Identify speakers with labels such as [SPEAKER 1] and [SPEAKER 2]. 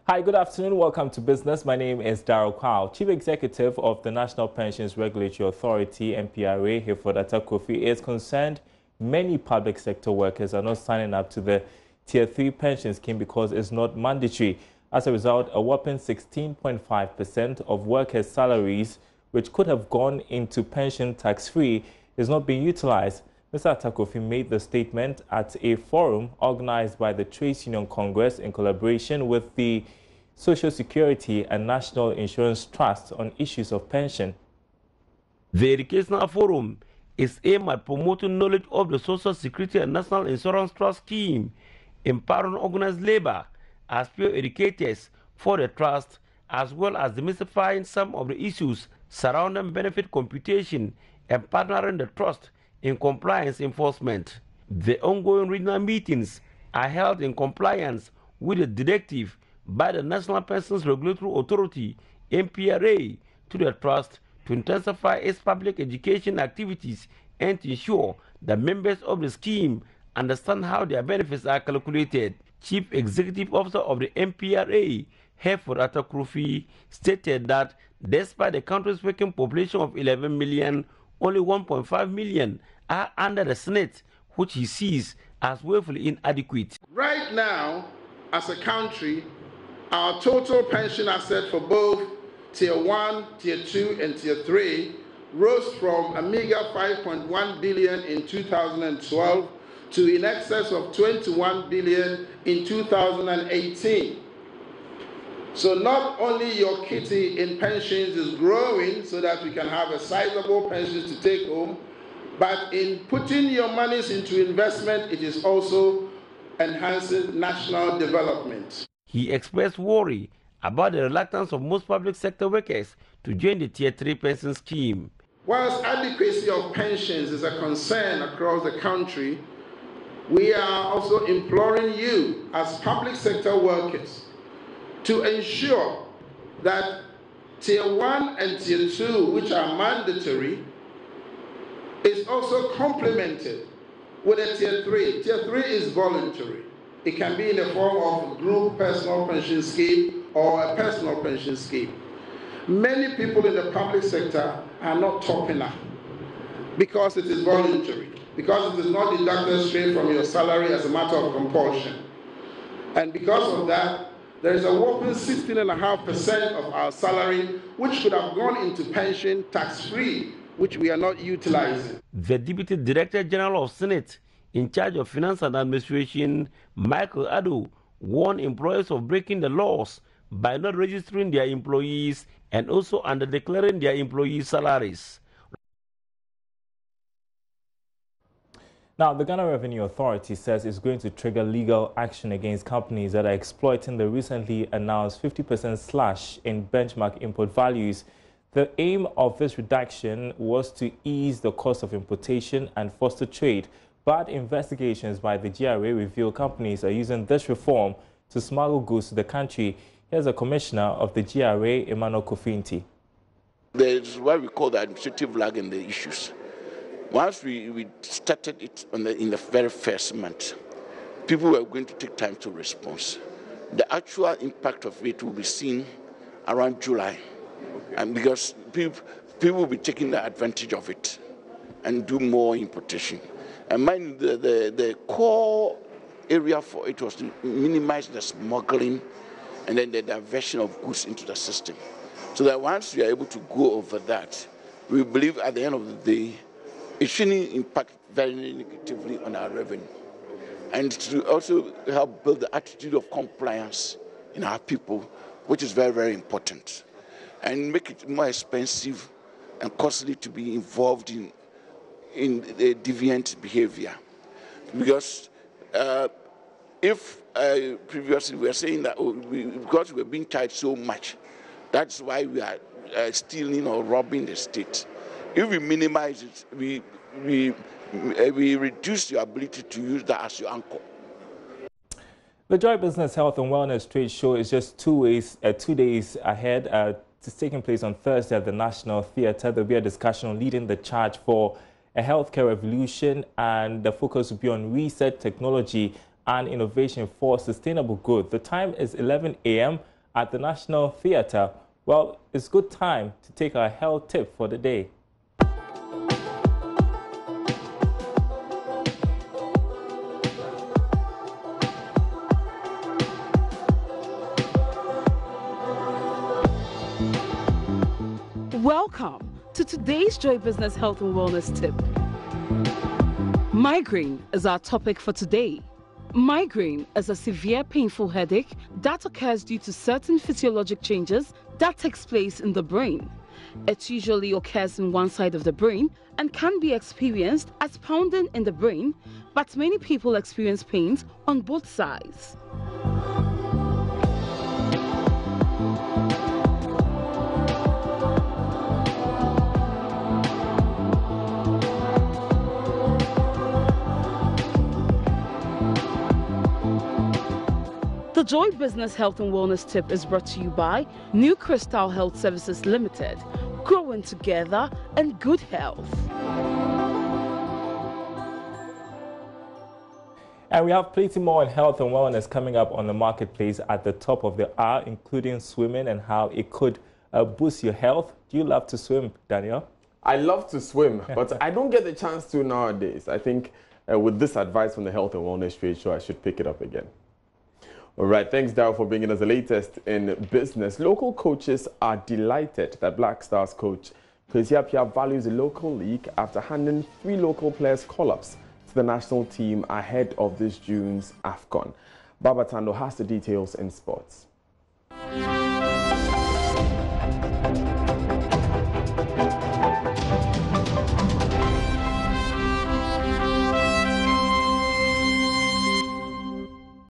[SPEAKER 1] Hi, good afternoon. Welcome to Business. My name is Darryl Kwao, Chief Executive of the National Pensions Regulatory Authority, NPRA. Hayford Arthur Kofi is concerned many public sector workers are not signing up to the Tier 3 pension scheme because it's not mandatory. As a result, a whopping 16.5% of workers' salaries, which could have gone into pension tax-free, is not being utilized. Mr. Arthur Kofi made the statement at a forum organized by the Trades Union Congress in collaboration with the Social Security and National Insurance Trust on issues of pension.
[SPEAKER 2] The Educational Forum is aimed at promoting knowledge of the Social Security and National Insurance Trust scheme, empowering organized labor as peer educators for the trust, as well as demystifying some of the issues surrounding benefit computation and partnering the trust in compliance enforcement. The ongoing regional meetings are held in compliance with the directive by the National Pensions Regulatory Authority, NPRA, to the trust to intensify its public education activities and to ensure that members of the scheme understand how their benefits are calculated. Chief Executive Officer of the NPRA, Hayford Arthur Kofi, stated that despite the country's working population of 11 million, only 1.5 million are under the Senate, which he sees as woefully inadequate.
[SPEAKER 3] Right now, as a country, our total pension asset for both Tier 1, Tier 2, and Tier 3 rose from a meager 5.1 billion in 2012 to in excess of 21 billion in 2018. So not only your kitty in pensions is growing so that we can have a sizable pensions to take home, but in putting your monies into investment, it is also enhancing national development.
[SPEAKER 2] He expressed worry about the reluctance of most public sector workers to join the Tier 3 pension scheme.
[SPEAKER 3] Whilst adequacy of pensions is a concern across the country, we are also imploring you as public sector workers to ensure that Tier 1 and Tier 2, which are mandatory, is also complemented with a Tier 3. Tier 3 is voluntary. It can be in the form of a group personal pension scheme or a personal pension scheme. Many people in the public sector are not topping up because it is voluntary, because it is not deducted straight from your salary as a matter of compulsion. And because of that, there is a whopping 16.5% of our salary which could have gone into pension tax-free, which we are not utilizing.
[SPEAKER 2] The Deputy Director General of Senate in charge of Finance and Administration, Michael Adu, warned employers of breaking the laws by not registering their employees and also under-declaring their employees' salaries.
[SPEAKER 1] Now, the Ghana Revenue Authority says it's going to trigger legal action against companies that are exploiting the recently announced 50% slash in benchmark import values. The aim of this reduction was to ease the cost of importation and foster trade, but investigations by the GRA reveal companies are using this reform to smuggle goods to the country. Here's a commissioner of the GRA, Emmanuel Kofinti.
[SPEAKER 4] There's what we call the administrative lag in the issues. Once we started it in the very first month, people were going to take time to respond. The actual impact of it will be seen around July, and because people will be taking the advantage of it and do more importation. And mind the core area for it was to minimize the smuggling and then the diversion of goods into the system. So that once we are able to go over that, we believe at the end of the day, it shouldn't impact very negatively on our revenue. And to also help build the attitude of compliance in our people, which is very, very important. And make it more expensive and costly to be involved in the deviant behavior. Because if previously we were saying that because we're being charged so much, that's why we are stealing or robbing the state. If we minimize it, we reduce your ability to use that as your anchor.
[SPEAKER 1] The Joy Business Health and Wellness Trade Show is just 2 days ahead. It's taking place on Thursday at the National Theatre. There'll be a discussion on leading the charge for a healthcare revolution, and the focus will be on research, technology, and innovation for sustainable growth. The time is 11 a.m. at the National Theatre. Well, it's good time to take our health tip for the day.
[SPEAKER 5] Welcome to today's Joy Business Health and Wellness Tip. Migraine is our topic for today. Migraine is a severe painful headache that occurs due to certain physiologic changes that takes place in the brain. It usually occurs in one side of the brain and can be experienced as pounding in the brain, but many people experience pains on both sides. The Joy Business Health and Wellness Tip is brought to you by New Crystal Health Services Limited, growing together in good health.
[SPEAKER 1] And we have plenty more on health and wellness coming up on the marketplace at the top of the hour, including swimming and how it could boost your health. Do you love to swim, Daniel?
[SPEAKER 6] I love to swim, but I don't get the chance to nowadays. I think with this advice from the Health and Wellness Trade Show, I should pick it up again. All right, thanks, Darryl, for bringing us the latest in business. Local coaches are delighted that Black Stars coach Kwesi Appiah values the local league after handing 3 local players call-ups to the national team ahead of this June's AFCON. Baba Tando has the details in sports.